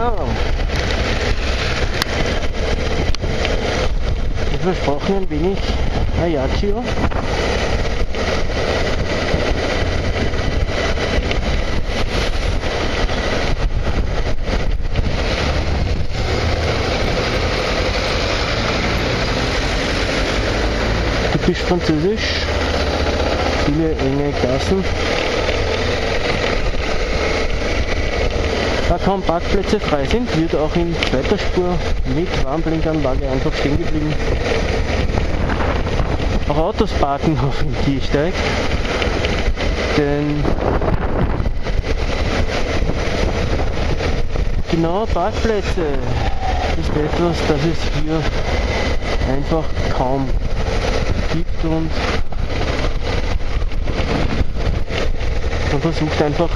So. Wie versprochen ein wenig Ajaccio. Typisch französisch, viele enge Gassen. Da kaum Parkplätze frei sind, wird auch in zweiter Spur mit Warnblinkanlage einfach stehen geblieben. Auch Autos parken auf dem Gehsteig, denn genau Parkplätze ist etwas, das es hier einfach kaum gibt und man versucht einfach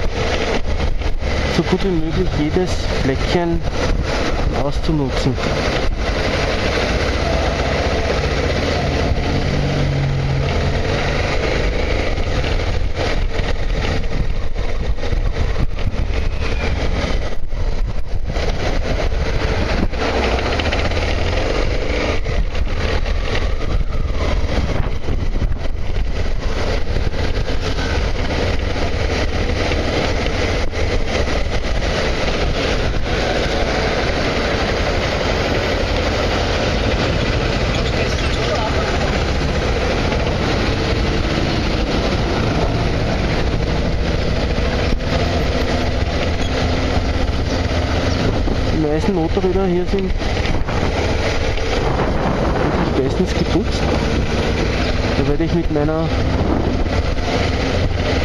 so gut wie möglich jedes Fleckchen auszunutzen. Die meisten Motorräder hier sind wirklich bestens geputzt. Da werde ich mit meiner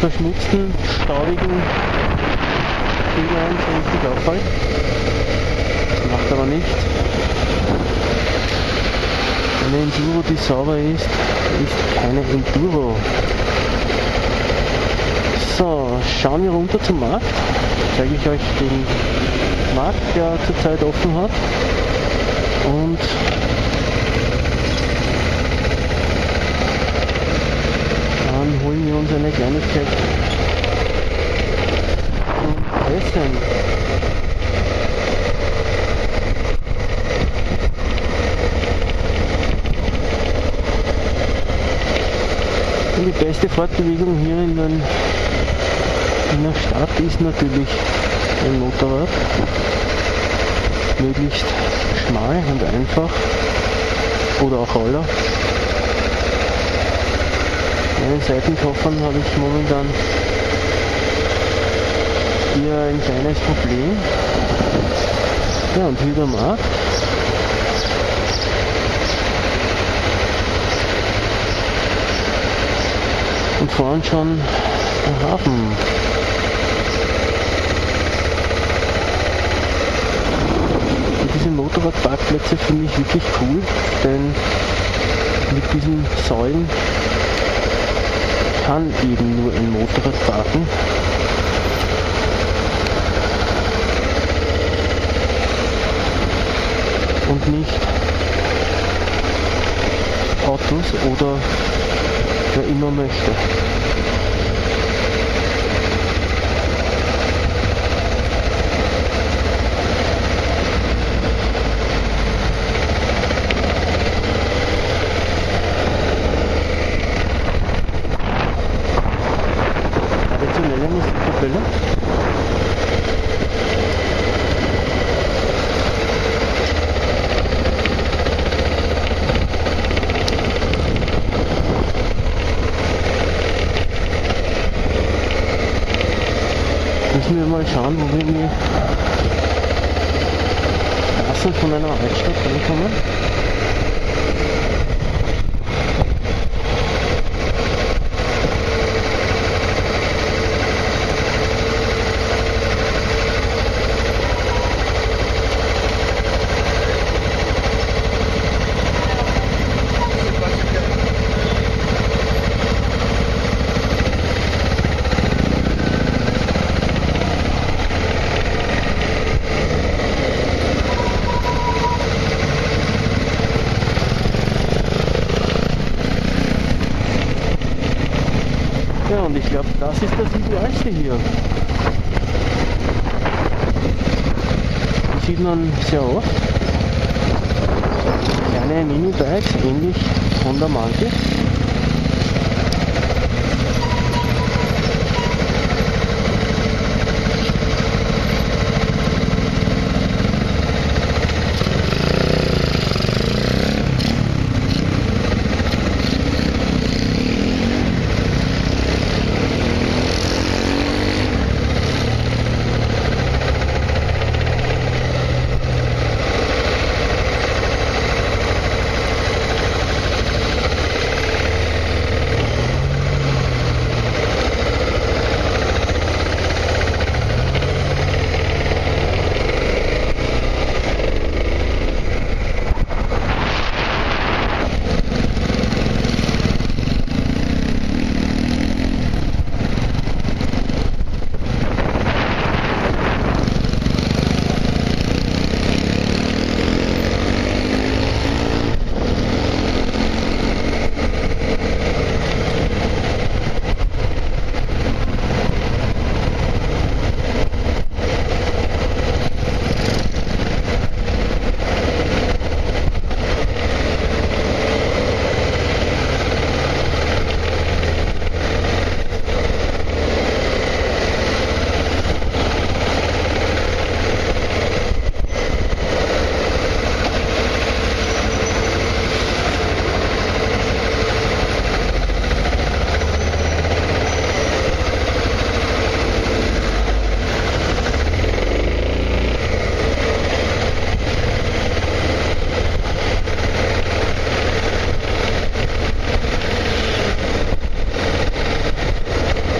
verschmutzten, staubigen Spiellein so richtig auffallen. Das macht aber nichts. Eine Enduro, die sauber ist, ist keine Enduro. So, schauen wir runter zum Markt. Zeige ich euch den Markt, der zurzeit offen hat. Und dann holen wir uns eine Kleinigkeit zum Essen. Und die beste Fortbewegung hier in der Stadt ist natürlich ein Motorrad. Möglichst schmal und einfach. Oder auch Roller. Bei den Seitenkoffern habe ich momentan hier ein kleines Problem. Ja, und hier der Markt. Und vorhin schon der Hafen. Und diese Motorradparkplätze finde ich wirklich cool, denn mit diesen Säulen kann eben nur ein Motorrad parken. Und nicht Autos oder wer immer möchte. Traditionelle Musikkapelle. Müssen wir mal schauen, wo wir in die Gassen von einer Altstadt reinkommen. Ja, und ich glaube, das ist das Idealste hier. sieht man sehr oft. Kleine Minibikes, ähnlich Honda Monkey.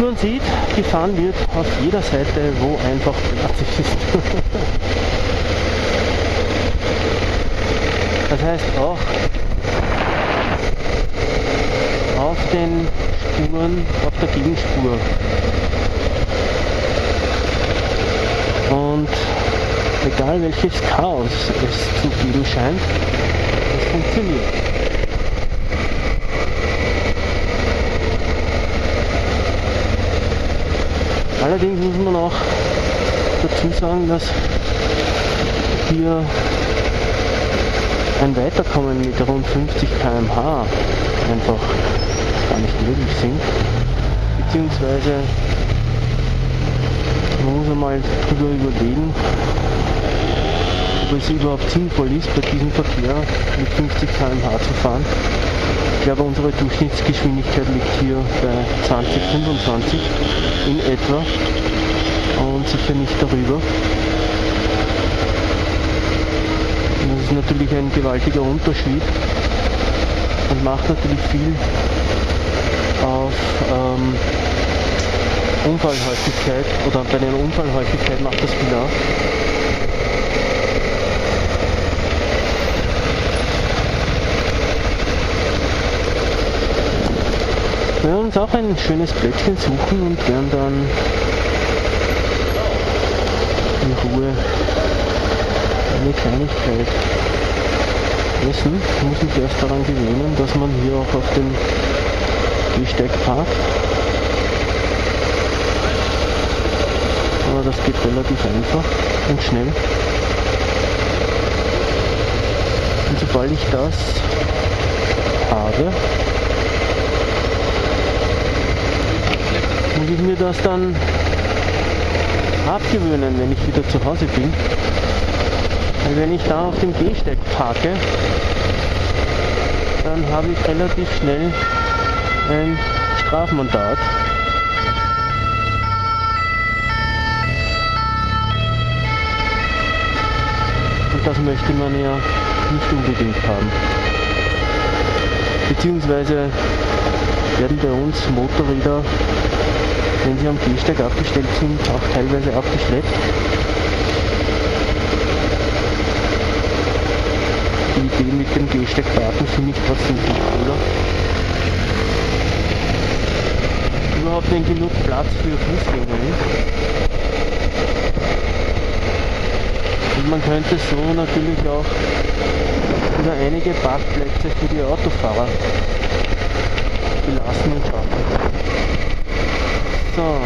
Man sieht, gefahren wird auf jeder Seite, wo einfach Platz ist. Das heißt auch auf den Spuren, auf der Gegenspur. Und egal welches Chaos es zu geben scheint, es funktioniert. Allerdings muss man auch dazu sagen, dass hier ein Weiterkommen mit rund 50 km/h einfach gar nicht möglich sind. Beziehungsweise man muss einmal drüber überlegen, ob es überhaupt sinnvoll ist, bei diesem Verkehr mit 50 km/h zu fahren. Ich glaube, unsere Durchschnittsgeschwindigkeit liegt hier bei 20, 25 in etwa und sicher nicht darüber. Das ist natürlich ein gewaltiger Unterschied und macht natürlich viel auf Unfallhäufigkeit, oder bei der Unfallhäufigkeit macht das viel aus. Wir werden uns auch ein schönes Plätzchen suchen und werden dann in Ruhe eine Kleinigkeit essen. Ich muss mich erst daran gewöhnen, dass man hier auch auf dem Gehsteig parkt. Aber das geht relativ einfach und schnell. Und sobald ich das habe, muss ich mir das dann abgewöhnen, wenn ich wieder zu Hause bin. Weil wenn ich da auf dem Gehsteig parke, dann habe ich relativ schnell ein Strafmandat. Und das möchte man ja nicht unbedingt haben. Beziehungsweise werden bei uns Motorräder, wenn sie am Gehsteig abgestellt sind, auch teilweise abgeschleppt. Die Idee mit dem Gehsteigparken finde ich trotzdem viel cooler. Überhaupt wenn genug Platz für Fußgänger ist. Und man könnte so natürlich auch wieder einige Parkplätze für die Autofahrer belassen und schaffen. So.